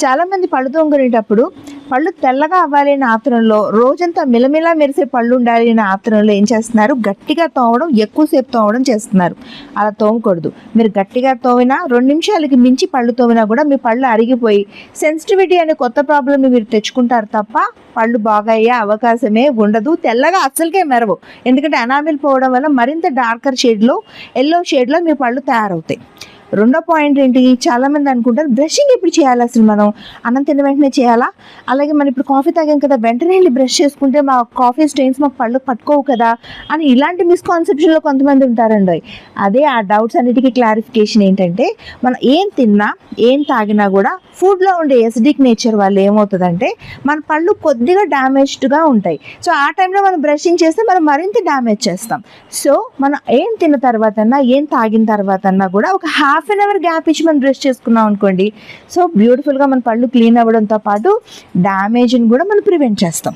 చాలామంది పళ్ళు తోముకునేటప్పుడు పళ్ళు తెల్లగా అవ్వాలి అనే ఆత్రంలో, రోజంతా మిలమిలా మెరిసే పళ్ళు ఉండాలి అనే ఆత్రంలో ఏం చేస్తున్నారు, గట్టిగా తోమడం, ఎక్కువసేపు తోమడం చేస్తున్నారు. అలా తోమకూడదు. మీరు గట్టిగా తోమినా 2 నిమిషాలకి మించి పళ్ళు తోమినా కూడా మీ పళ్ళు అరిగిపోయి సెన్సిటివిటీ అనే కొత్త ప్రాబ్లమ్ని మీరు తెచ్చుకుంటారు తప్ప పళ్ళు బాగా అయ్యే అవకాశమే ఉండదు. తెల్లగా అస్సలకే మెరవు. ఎందుకంటే ఎనామిల్ పోవడం వల్ల మరింత డార్కర్ షేడ్లో, ఎల్లో షేడ్లో మీ పళ్ళు తయారవుతాయి. రెండో పాయింట్ ఏంటి, చాలామంది అనుకుంటారు బ్రషింగ్ ఎప్పుడు చేయాలి, అసలు మనం అన్నం తిన్న వెంటనే చేయాలా, అలాగే మనం ఇప్పుడు కాఫీ తాగాం కదా వెంటనే వెళ్ళి బ్రష్ చేసుకుంటే మా కాఫీ స్టెయిన్స్ మాకు పళ్ళు పట్టుకోవు కదా అని ఇలాంటి మిస్కాన్సెప్షన్లో కొంతమంది ఉంటారండి. అదే ఆ డౌట్స్ అన్నిటికీ క్లారిఫికేషన్ ఏంటంటే, మనం ఏం తిన్నా ఏం తాగినా కూడా ఫుడ్లో ఉండే ఎసిడిక్ నేచర్ వల్ల ఏమవుతుందంటే మన పళ్ళు కొద్దిగా డ్యామేజ్డ్గా ఉంటాయి. సో ఆ టైంలో మనం బ్రషింగ్ చేస్తే మనం మరింత డ్యామేజ్ చేస్తాం. సో మనం ఏం తిన్న తర్వాత ఏం తాగిన తర్వాత కూడా ఒక హాఫ్ అన్ అవర్ గ్యాప్ ఇచ్చి మనం బ్రష్ చేసుకున్నాం అనుకోండి, సో బ్యూటిఫుల్గా మన పళ్ళు క్లీన్ అవ్వడంతో పాటు డ్యామేజ్ని కూడా మనం ప్రివెంట్ చేస్తాం.